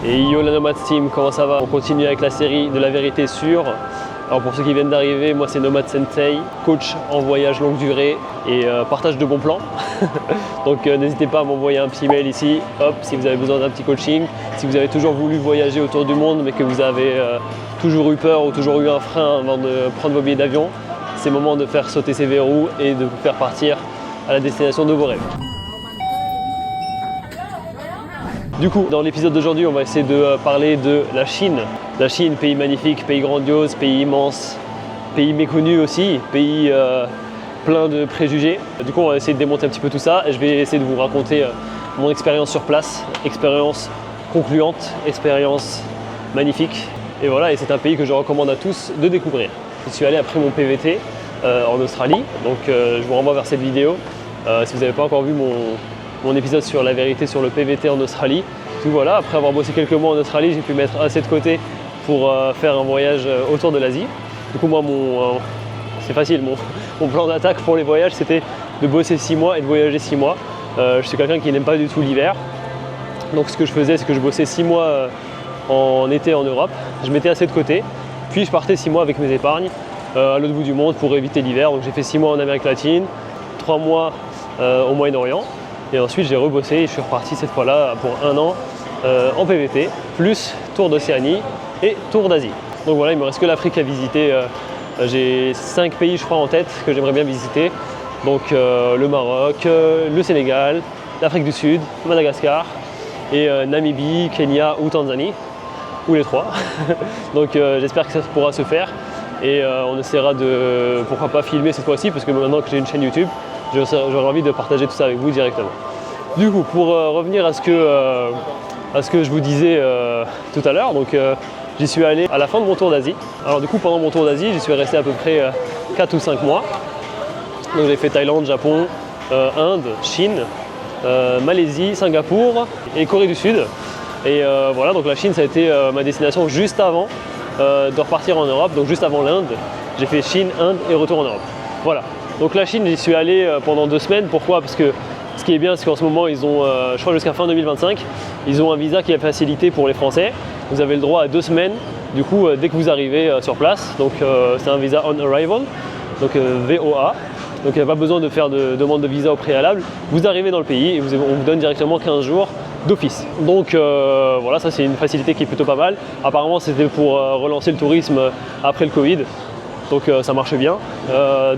Et yo la Nomad Team, comment ça va? On continue avec la série de la vérité sûre. Alors pour ceux qui viennent d'arriver, moi c'est Nomad Sensei, coach en voyage longue durée et partage de bons plans. Donc n'hésitez pas à m'envoyer un petit mail ici, hop, si vous avez besoin d'un petit coaching, si vous avez toujours voulu voyager autour du monde mais que vous avez toujours eu peur ou toujours eu un frein avant de prendre vos billets d'avion, c'est le moment de faire sauter ces verrous et de vous faire partir à la destination de vos rêves. Du coup, dans l'épisode d'aujourd'hui, on va essayer de parler de la Chine. La Chine, pays magnifique, pays grandiose, pays immense, pays méconnu aussi, pays plein de préjugés. Du coup, on va essayer de démonter un petit peu tout ça et je vais essayer de vous raconter mon expérience sur place, expérience concluante, expérience magnifique. Et voilà, et c'est un pays que je recommande à tous de découvrir. Je suis allé après mon PVT en Australie, donc je vous renvoie vers cette vidéo. Si vous n'avez pas encore vu mon épisode sur la vérité sur le PVT en Australie. Tout voilà, après avoir bossé quelques mois en Australie, j'ai pu mettre assez de côté pour faire un voyage autour de l'Asie. Du coup, moi, c'est facile, mon plan d'attaque pour les voyages, c'était de bosser 6 mois et de voyager 6 mois. Je suis quelqu'un qui n'aime pas du tout l'hiver. Donc ce que je faisais, c'est que je bossais 6 mois en été en Europe. Je mettais assez de côté. Puis je partais 6 mois avec mes épargnes à l'autre bout du monde pour éviter l'hiver. Donc j'ai fait 6 mois en Amérique latine, 3 mois au Moyen-Orient. Et ensuite j'ai rebossé et je suis reparti cette fois-là pour 1 an en PVT, plus tour d'Océanie et tour d'Asie. Donc voilà, il me reste que l'Afrique à visiter. J'ai 5 pays je crois en tête que j'aimerais bien visiter. Donc le Maroc, le Sénégal, l'Afrique du Sud, Madagascar et Namibie, Kenya ou Tanzanie, ou les 3. Donc j'espère que ça pourra se faire et on essaiera de, pourquoi pas, filmer cette fois-ci parce que maintenant que j'ai une chaîne YouTube, j'aurais envie de partager tout ça avec vous directement. Du coup, pour revenir à ce que je vous disais tout à l'heure, donc j'y suis allé à la fin de mon tour d'Asie. Alors du coup, pendant mon tour d'Asie, j'y suis resté à peu près 4 ou 5 mois. Donc j'ai fait Thaïlande, Japon, Inde, Chine, Malaisie, Singapour et Corée du Sud. Et voilà, donc la Chine, ça a été ma destination juste avant de repartir en Europe, donc juste avant l'Inde. J'ai fait Chine, Inde et retour en Europe. Voilà. Donc la Chine, j'y suis allé pendant 2 semaines. Pourquoi? Parce que ce qui est bien, c'est qu'en ce moment, ils ont, je crois jusqu'à fin 2025, ils ont un visa qui est facilité pour les Français. Vous avez le droit à 2 semaines, du coup, dès que vous arrivez sur place. Donc c'est un visa on arrival, donc VOA. Donc il n'y a pas besoin de faire de demande de visa au préalable. Vous arrivez dans le pays et on vous donne directement 15 jours d'office. Donc voilà, ça c'est une facilité qui est plutôt pas mal. Apparemment, c'était pour relancer le tourisme après le Covid. Donc ça marche bien.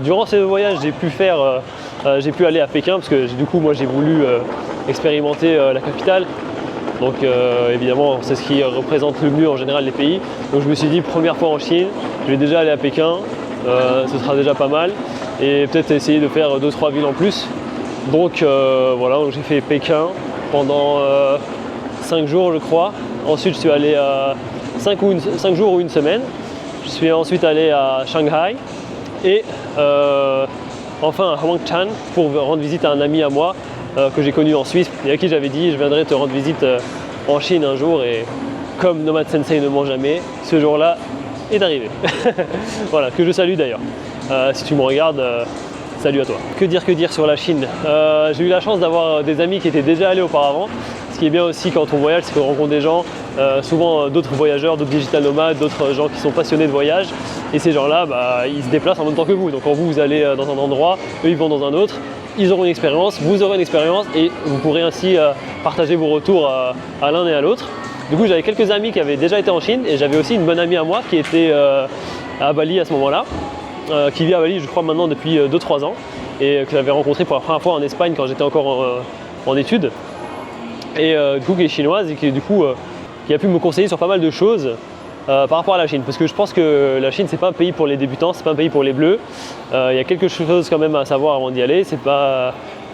Durant ce voyage, j'ai pu aller à Pékin parce que du coup moi j'ai voulu expérimenter la capitale. Donc évidemment c'est ce qui représente le mieux en général les pays. Donc je me suis dit première fois en Chine, je vais déjà aller à Pékin, ce sera déjà pas mal. Et peut-être essayer de faire 2-3 villes en plus. Donc voilà, donc j'ai fait Pékin pendant 5 jours je crois. Ensuite je suis allé à 5 jours ou une semaine. Je suis ensuite allé à Shanghai et enfin à Huangshan pour rendre visite à un ami à moi que j'ai connu en Suisse et à qui j'avais dit je viendrai te rendre visite en Chine un jour, et comme Nomad Sensei ne ment jamais, ce jour-là est arrivé. Voilà, que je salue d'ailleurs. Si tu me regardes, salut à toi. Que dire sur la Chine? J'ai eu la chance d'avoir des amis qui étaient déjà allés auparavant. Ce qui est bien aussi quand on voyage, c'est qu'on rencontre des gens, souvent d'autres voyageurs, d'autres digital nomades, d'autres gens qui sont passionnés de voyage. Et ces gens-là, ils se déplacent en même temps que vous. Donc quand vous allez dans un endroit, eux ils vont dans un autre, ils auront une expérience, vous aurez une expérience et vous pourrez ainsi partager vos retours à l'un et à l'autre. Du coup, j'avais quelques amis qui avaient déjà été en Chine et j'avais aussi une bonne amie à moi qui était à Bali à ce moment-là, qui vit à Bali, je crois, maintenant depuis 2-3 ans et que j'avais rencontré pour la première fois en Espagne quand j'étais encore en études. Et du coup qui est chinoise et qui a pu me conseiller sur pas mal de choses par rapport à la Chine, parce que je pense que la Chine c'est pas un pays pour les débutants, c'est pas un pays pour les bleus. Il y a quelque chose quand même à savoir avant d'y aller, faut pas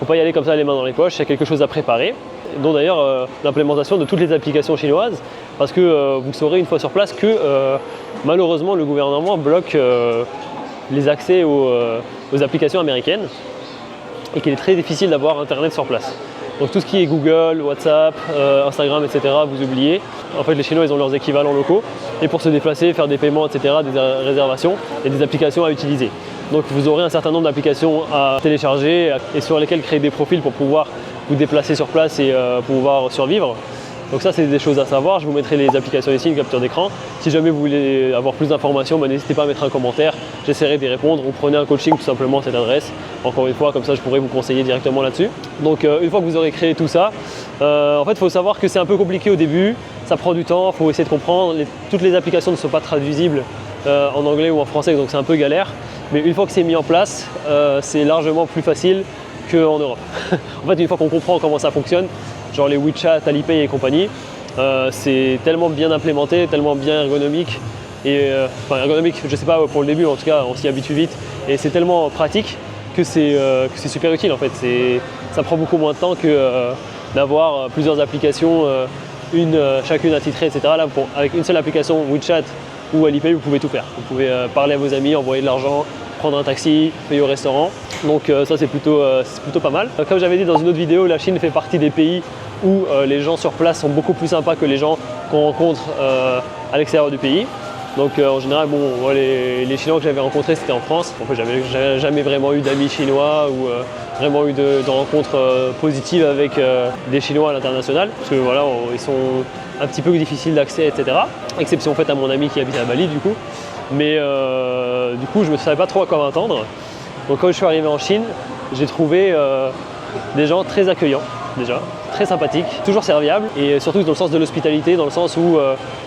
y aller comme ça les mains dans les poches, il y a quelque chose à préparer, dont d'ailleurs l'implémentation de toutes les applications chinoises, parce que vous saurez une fois sur place que malheureusement le gouvernement bloque les accès aux applications américaines et qu'il est très difficile d'avoir internet sur place. Donc tout ce qui est Google, WhatsApp, Instagram, etc., vous oubliez. En fait, les Chinois, ils ont leurs équivalents locaux. Et pour se déplacer, faire des paiements, etc., des réservations, il y a des applications à utiliser. Donc vous aurez un certain nombre d'applications à télécharger et sur lesquelles créer des profils pour pouvoir vous déplacer sur place et pouvoir survivre. Donc ça, c'est des choses à savoir. Je vous mettrai les applications ici, une capture d'écran. Si jamais vous voulez avoir plus d'informations, n'hésitez pas à mettre un commentaire. J'essaierai d'y répondre. Ou prenez un coaching tout simplement à cette adresse. Encore une fois, comme ça, je pourrai vous conseiller directement là-dessus. Donc une fois que vous aurez créé tout ça, en fait, il faut savoir que c'est un peu compliqué au début. Ça prend du temps, il faut essayer de comprendre. Toutes les applications ne sont pas traduisibles en anglais ou en français, donc c'est un peu galère. Mais une fois que c'est mis en place, c'est largement plus facile qu'en Europe. En fait, une fois qu'on comprend comment ça fonctionne, genre les WeChat, Alipay et compagnie, c'est tellement bien implémenté, tellement bien ergonomique. Enfin, ergonomique, je sais pas pour le début, en tout cas, on s'y habitue vite. Et c'est tellement pratique que c'est super utile en fait. Ça prend beaucoup moins de temps que d'avoir plusieurs applications, chacune attitrée, etc. Là, avec une seule application WeChat ou Alipay, vous pouvez tout faire. Vous pouvez parler à vos amis, envoyer de l'argent, prendre un taxi, payer au restaurant. Donc ça c'est plutôt pas mal. Comme j'avais dit dans une autre vidéo, la Chine fait partie des pays où les gens sur place sont beaucoup plus sympas que les gens qu'on rencontre à l'extérieur du pays. Donc en général, bon, les Chinois que j'avais rencontrés c'était en France. En fait, j'avais jamais vraiment eu d'amis chinois ou vraiment eu de rencontres positives avec des Chinois à l'international. Parce que voilà, ils sont un petit peu difficiles d'accès, etc. Exception faite à mon ami qui habite à Bali du coup. Mais du coup, je ne savais pas trop à quoi m'attendre. Donc quand je suis arrivé en Chine, j'ai trouvé des gens très accueillants déjà, très sympathiques, toujours serviables et surtout dans le sens de l'hospitalité, dans le sens où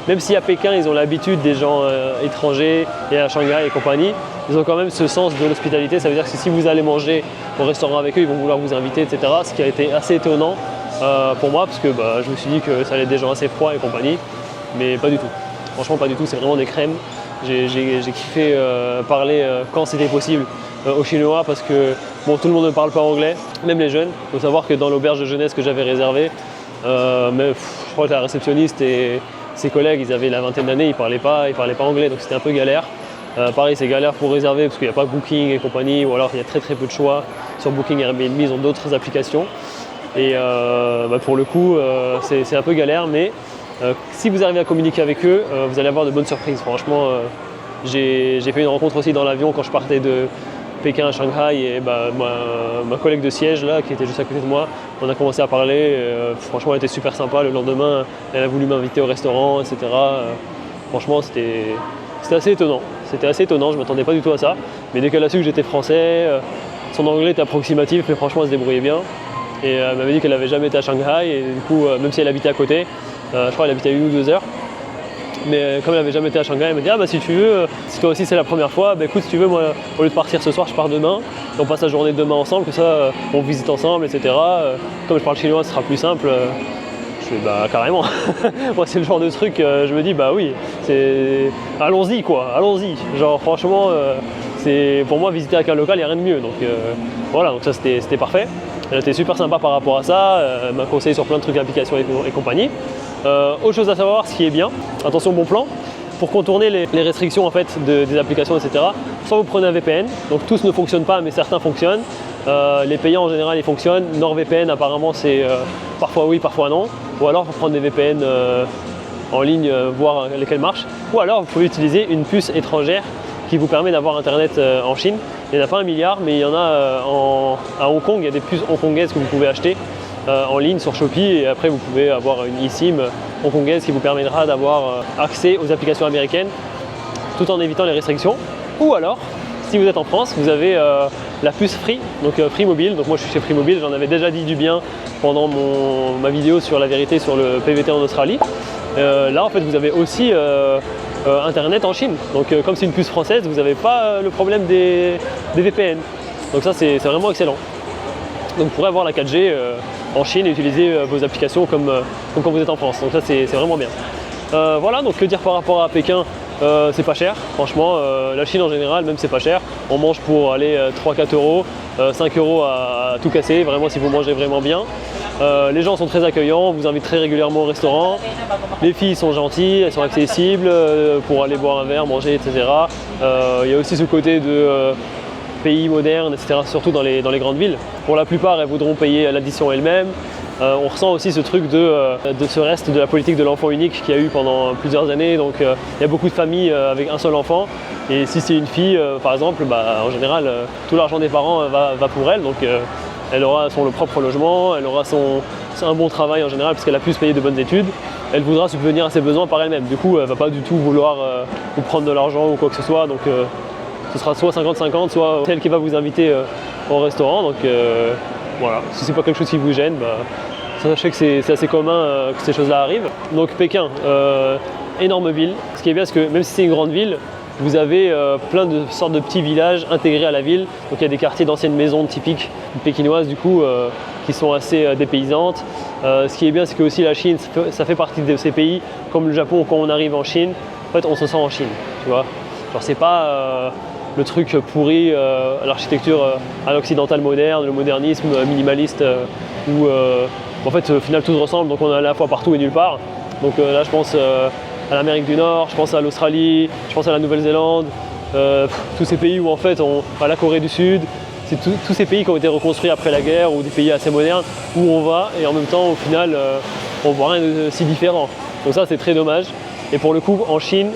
même si à Pékin ils ont l'habitude des gens étrangers et à Shanghai et compagnie, ils ont quand même ce sens de l'hospitalité. Ça veut dire que si vous allez manger au restaurant avec eux, ils vont vouloir vous inviter, etc. Ce qui a été assez étonnant pour moi parce que je me suis dit que ça allait être des gens assez froids et compagnie, mais pas du tout. Franchement pas du tout, c'est vraiment des crèmes. J'ai kiffé parler quand c'était possible aux Chinois parce que bon, tout le monde ne parle pas anglais, même les jeunes. Il faut savoir que dans l'auberge de jeunesse que j'avais réservée, je crois que la réceptionniste et ses collègues, ils avaient la vingtaine d'années, ils parlaient pas anglais, donc c'était un peu galère. Pareil, c'est galère pour réserver parce qu'il n'y a pas Booking et compagnie, ou alors il y a très peu de choix sur Booking et Airbnb, ils ont d'autres applications. Et pour le coup, c'est un peu galère, mais si vous arrivez à communiquer avec eux, vous allez avoir de bonnes surprises. Franchement, j'ai fait une rencontre aussi dans l'avion quand je partais de Pékin à Shanghai et ma collègue de siège là qui était juste à côté de moi, on a commencé à parler, franchement elle était super sympa. Le lendemain elle a voulu m'inviter au restaurant, etc. Franchement c'était assez étonnant, je ne m'attendais pas du tout à ça, mais dès qu'elle a su que j'étais français, son anglais était approximatif mais franchement elle se débrouillait bien et elle m'avait dit qu'elle n'avait jamais été à Shanghai et du coup même si elle habitait à côté, je crois qu'elle habitait à 1 ou 2 heures. Mais comme elle n'avait jamais été à Shanghai, elle m'a dit si tu veux, si toi aussi c'est la première fois, écoute si tu veux, moi au lieu de partir ce soir, je pars demain, et on passe la journée de demain ensemble, que ça on visite ensemble, etc. Comme je parle chinois, ce sera plus simple. Je fais carrément. Moi c'est le genre de truc, je me dis oui, allons-y quoi, allons-y. Genre franchement, pour moi visiter avec un local, il n'y a rien de mieux. Donc voilà, donc ça c'était parfait. Elle était super sympa par rapport à ça, elle m'a conseillé sur plein de trucs, applications et compagnie. Autre chose à savoir, ce qui est bien, attention bon plan, pour contourner les restrictions en fait, des applications, etc. Soit vous prenez un VPN, donc tous ne fonctionnent pas, mais certains fonctionnent. Les payants en général ils fonctionnent. NordVPN apparemment c'est parfois oui, parfois non. Ou alors vous prendre des VPN en ligne, voir lesquels marchent. Ou alors vous pouvez utiliser une puce étrangère qui vous permet d'avoir internet en Chine. Il n'y en a pas 1 milliard, mais il y en a à Hong Kong, il y a des puces hongkongaises que vous pouvez acheter en ligne sur Shopee et après vous pouvez avoir une eSIM hongkongaise qui vous permettra d'avoir accès aux applications américaines tout en évitant les restrictions. Ou alors, si vous êtes en France, vous avez la puce Free, donc Free Mobile. Donc moi je suis chez Free Mobile, j'en avais déjà dit du bien pendant ma vidéo sur la vérité sur le PVT en Australie. Là en fait vous avez aussi internet en Chine. Donc comme c'est une puce française, vous n'avez pas le problème des VPN. Donc ça c'est vraiment excellent. Donc vous pourrez avoir la 4G en Chine et utiliser vos applications comme quand vous êtes en France. Donc ça c'est vraiment bien. Voilà, donc que dire par rapport à Pékin, c'est pas cher, franchement. La Chine en général, même c'est pas cher. On mange pour aller 3-4 euros, 5 euros à tout casser, vraiment si vous mangez vraiment bien. Les gens sont très accueillants, vous invitent très régulièrement au restaurant. Les filles sont gentilles, elles sont accessibles pour aller boire un verre, manger, etc. Il y a aussi ce côté de pays moderne, etc., surtout dans les grandes villes. Pour la plupart, elles voudront payer l'addition elles-mêmes. On ressent aussi ce truc de ce reste de la politique de l'enfant unique qu'il y a eu pendant plusieurs années. Donc il y a beaucoup de familles avec un seul enfant. Et si c'est une fille, par exemple, en général, tout l'argent des parents va pour elle. Donc elle aura son propre logement, elle aura un bon travail en général parce qu'elle a pu se payer de bonnes études, elle voudra subvenir à ses besoins par elle-même. Du coup, elle va pas du tout vouloir vous prendre de l'argent ou quoi que ce soit. Donc ce sera soit 50-50, soit celle qui va vous inviter au restaurant. Donc voilà, si c'est pas quelque chose qui vous gêne, sachez que c'est assez commun que ces choses-là arrivent. Donc Pékin, énorme ville. Ce qui est bien, c'est que même si c'est une grande ville, vous avez plein de sortes de petits villages intégrés à la ville. Donc il y a des quartiers d'anciennes maisons typiques pékinoises du coup qui sont assez dépaysantes. Ce qui est bien, c'est que aussi la Chine, ça fait partie de ces pays comme le Japon. Quand on arrive en Chine, en fait, on se sent en Chine, tu vois. Genre c'est pas le truc pourri, l'architecture à l'occidental moderne, le modernisme minimaliste où en fait au final tout ressemble. Donc on est à la fois partout et nulle part. Donc là je pense à l'Amérique du Nord, je pense à l'Australie, je pense à la Nouvelle-Zélande, tous ces pays où en fait, à la Corée du Sud, c'est tous ces pays qui ont été reconstruits après la guerre ou des pays assez modernes où on va et en même temps au final on voit rien de si différent. Donc ça c'est très dommage. Et pour le coup en Chine,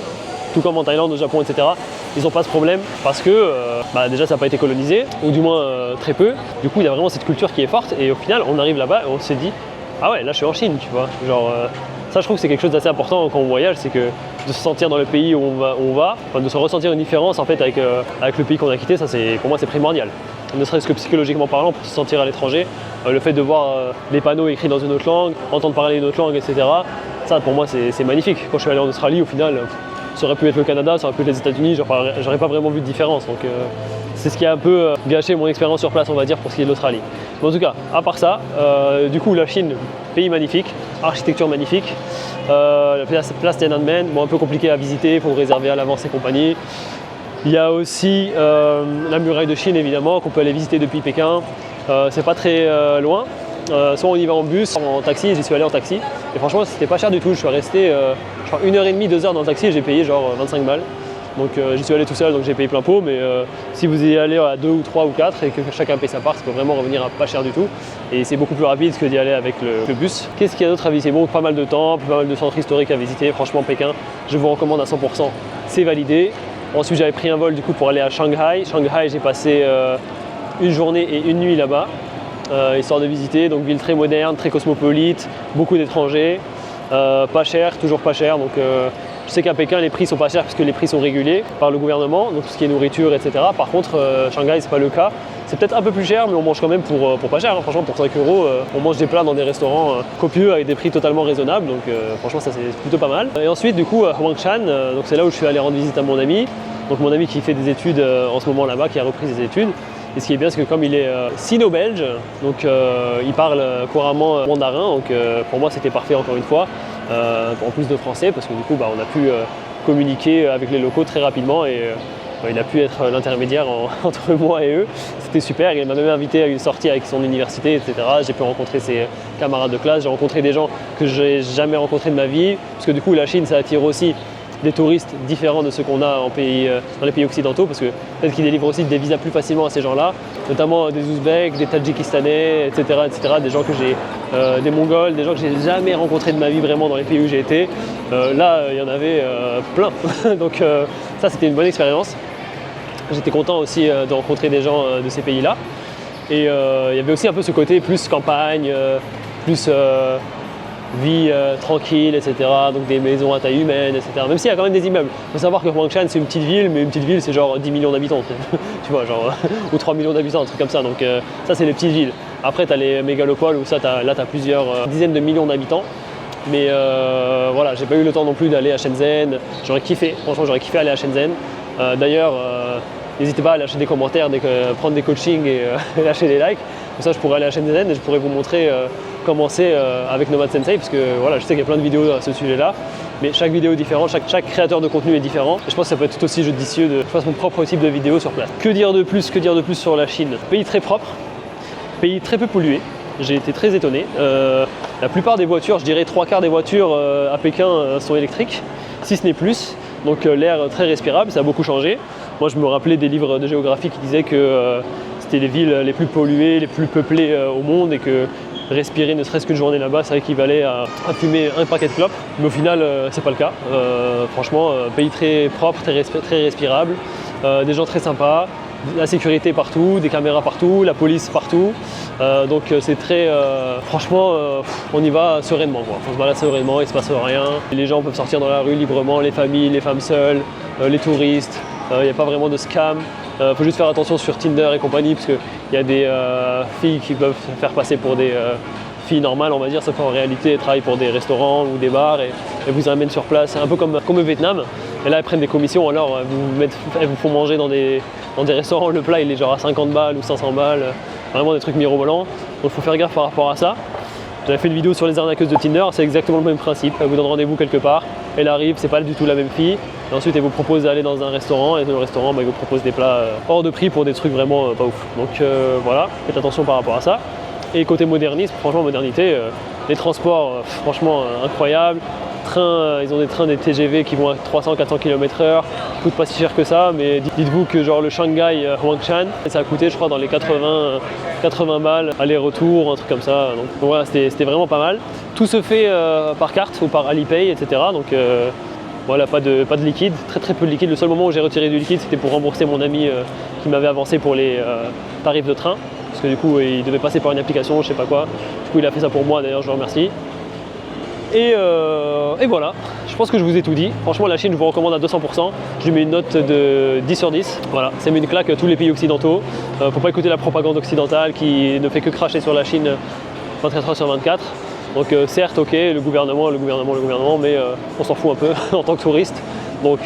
tout comme en Thaïlande, au Japon, etc., ils n'ont pas ce problème parce que déjà ça n'a pas été colonisé, ou du moins très peu. Du coup il y a vraiment cette culture qui est forte et au final on arrive là-bas et on se dit ah ouais là je suis en Chine, tu vois. Genre, ça je trouve que c'est quelque chose d'assez important quand on voyage, c'est que de se sentir dans le pays où on va, enfin, de se ressentir une différence en fait avec le pays qu'on a quitté, ça pour moi c'est primordial. Ne serait-ce que psychologiquement parlant, pour se sentir à l'étranger, le fait de voir des panneaux écrits dans une autre langue, entendre parler une autre langue, etc. Ça pour moi c'est magnifique. Quand je suis allé en Australie, au final, ça aurait pu être le Canada, ça aurait pu être les États-Unis, j'aurais pas vraiment vu de différence. Donc c'est ce qui a un peu gâché mon expérience sur place, on va dire, pour ce qui est de l'Australie. Mais en tout cas, à part ça, du coup la Chine, pays magnifique, architecture magnifique, la place Tiananmen, un peu compliqué à visiter, il faut réserver à l'avance et compagnie. Il y a aussi la muraille de Chine évidemment, qu'on peut aller visiter depuis Pékin. C'est pas très loin. Soit on y va en bus, en taxi, j'y suis allé en taxi. Et franchement, c'était pas cher du tout. Je suis resté, je crois, 1h30, 2 heures dans le taxi et j'ai payé genre 25 balles. Donc j'y suis allé tout seul, donc j'ai payé plein pot. Mais si vous y allez à 2 ou 3 ou 4 et que chacun paye sa part, ça peut vraiment revenir à pas cher du tout. Et c'est beaucoup plus rapide que d'y aller avec le bus. Qu'est-ce qu'il y a d'autre à visiter? Bon, pas mal de temples, pas mal de centres historiques à visiter. Franchement, Pékin, je vous recommande à 100%. C'est validé. Ensuite, j'avais pris un vol du coup pour aller à Shanghai. Shanghai, j'ai passé une journée et une nuit là-bas. Histoire de visiter, donc ville très moderne, très cosmopolite, beaucoup d'étrangers, pas cher, toujours pas cher. Donc je sais qu'à Pékin les prix sont pas chers parce que les prix sont régulés par le gouvernement, donc tout ce qui est nourriture, etc. Par contre Shanghai c'est pas le cas. C'est peut-être un peu plus cher mais on mange quand même pour pas cher, hein. Franchement pour 5 €, on mange des plats dans des restaurants copieux avec des prix totalement raisonnables, donc franchement ça c'est plutôt pas mal. Et ensuite du coup Huangshan, donc c'est là où je suis allé rendre visite à mon ami. Donc mon ami qui fait des études en ce moment là-bas, qui a repris ses études. Et ce qui est bien, c'est que comme il est sino-belge, donc il parle couramment mandarin, donc pour moi c'était parfait encore une fois, en plus de français, parce que du coup on a pu communiquer avec les locaux très rapidement et il a pu être l'intermédiaire entre moi et eux. C'était super, il m'a même invité à une sortie avec son université, etc. J'ai pu rencontrer ses camarades de classe, j'ai rencontré des gens que je n'ai jamais rencontrés de ma vie, parce que du coup la Chine ça attire aussi des touristes différents de ceux qu'on a dans les pays occidentaux, parce que peut-être qu'ils délivrent aussi des visas plus facilement à ces gens-là, notamment des Ouzbeks, des Tadjikistanais, etc., des gens que j'ai, des Mongols, des gens que j'ai jamais rencontrés de ma vie vraiment dans les pays où j'ai été. Là, il y en avait plein, donc ça c'était une bonne expérience. J'étais content aussi de rencontrer des gens de ces pays-là. Et il y avait aussi un peu ce côté plus campagne, plus vie tranquille, etc. Donc des maisons à taille humaine, etc. Même s'il y a quand même des immeubles. Il faut savoir que Huangshan c'est une petite ville, mais une petite ville c'est genre 10 millions d'habitants. Tu vois, genre, ou 3 millions d'habitants, un truc comme ça. Donc ça c'est les petites villes. Après tu as les mégalopoles où ça, là tu as plusieurs dizaines de millions d'habitants. Mais voilà, j'ai pas eu le temps non plus d'aller à Shenzhen. J'aurais kiffé, franchement j'aurais kiffé aller à Shenzhen. D'ailleurs, n'hésitez pas à lâcher des commentaires, prendre des coachings et lâcher des likes. Comme ça je pourrais aller à Shenzhen et je pourrais vous montrer commencer avec Nomad Sensei, parce que voilà, je sais qu'il y a plein de vidéos à ce sujet-là, mais chaque vidéo est différente, chaque créateur de contenu est différent, et je pense que ça peut être tout aussi judicieux de faire mon propre type de vidéo sur place. Que dire de plus sur la Chine? Pays très propre, pays très peu pollué, j'ai été très étonné. La plupart des voitures, je dirais 3/4 des voitures à Pékin sont électriques, si ce n'est plus, donc l'air très respirable, ça a beaucoup changé. Moi je me rappelais des livres de géographie qui disaient que c'était les villes les plus polluées, les plus peuplées au monde, et que respirer ne serait-ce qu'une journée là-bas, ça équivalait à fumer un paquet de clopes. Mais au final, c'est pas le cas. Franchement, pays très propre, très respirable, des gens très sympas. la sécurité partout, des caméras partout, la police partout. Donc c'est très, franchement, on y va sereinement, quoi. On se balade sereinement, il se passe rien. Les gens peuvent sortir dans la rue librement, les familles, les femmes seules, les touristes. Il n'y a pas vraiment de scam. Faut juste faire attention sur Tinder et compagnie, parce qu'il y a des filles qui peuvent se faire passer pour des filles normales, on va dire, sauf qu'en réalité elles travaillent pour des restaurants ou des bars et vous amènent sur place, un peu comme au Vietnam. Et là elles prennent des commissions, alors elles vous font manger dans des restaurants, le plat il est genre à 50 balles ou 500 balles, vraiment des trucs mirobolants. Donc il faut faire gaffe par rapport à ça. J'avais fait une vidéo sur les arnaqueuses de Tinder, c'est exactement le même principe. Elle vous donne rendez-vous quelque part, elle arrive, c'est pas du tout la même fille. Et ensuite elle vous propose d'aller dans un restaurant et le restaurant il vous propose des plats hors de prix pour des trucs vraiment pas ouf. Donc voilà, faites attention par rapport à ça. Et côté modernisme, franchement modernité, les transports franchement incroyables. Ils ont des trains, des TGV qui vont à 300-400 km/h, qui coûtent pas si cher que ça, mais dites-vous que genre le Shanghai Huangshan, ça a coûté je crois dans les 80 balles, aller-retour, un truc comme ça. Donc voilà, c'était vraiment pas mal. Tout se fait par carte ou par Alipay, etc. Donc voilà, pas de liquide, très peu de liquide. Le seul moment où j'ai retiré du liquide, c'était pour rembourser mon ami qui m'avait avancé pour les tarifs de train. Parce que du coup, il devait passer par une application, je sais pas quoi. Du coup, il a fait ça pour moi, d'ailleurs, je le remercie. Et voilà, je pense que je vous ai tout dit. Franchement, la Chine, je vous recommande à 200%. Je lui mets une note de 10 sur 10. Voilà, ça met une claque à tous les pays occidentaux. Faut pas écouter la propagande occidentale qui ne fait que cracher sur la Chine 24 heures sur 24. Donc certes, ok, le gouvernement, mais on s'en fout un peu en tant que touriste. Donc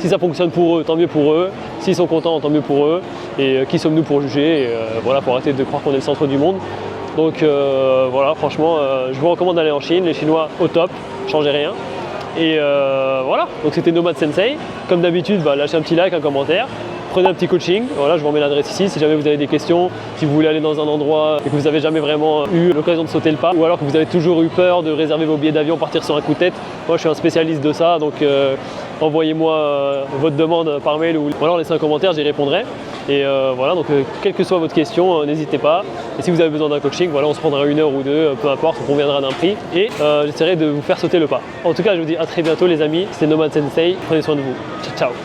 si ça fonctionne pour eux, tant mieux pour eux. S'ils sont contents, tant mieux pour eux. Et qui sommes-nous pour juger? Voilà, pour arrêter de croire qu'on est le centre du monde. Donc voilà, franchement, je vous recommande d'aller en Chine. Les Chinois au top, changez rien. Et voilà, donc c'était Nomad Sensei. Comme d'habitude, lâchez un petit like, un commentaire. Prenez un petit coaching, voilà, je vous remets l'adresse ici si jamais vous avez des questions, si vous voulez aller dans un endroit et que vous n'avez jamais vraiment eu l'occasion de sauter le pas, ou alors que vous avez toujours eu peur de réserver vos billets d'avion, partir sur un coup de tête. Moi je suis un spécialiste de ça, donc envoyez-moi votre demande par mail ou alors laissez un commentaire, j'y répondrai. Et voilà, donc quelle que soit votre question, n'hésitez pas. Et si vous avez besoin d'un coaching, voilà, on se prendra 1 heure ou 2, peu importe, on conviendra d'un prix. Et j'essaierai de vous faire sauter le pas. En tout cas, je vous dis à très bientôt les amis, c'était Nomad Sensei, prenez soin de vous. Ciao, ciao.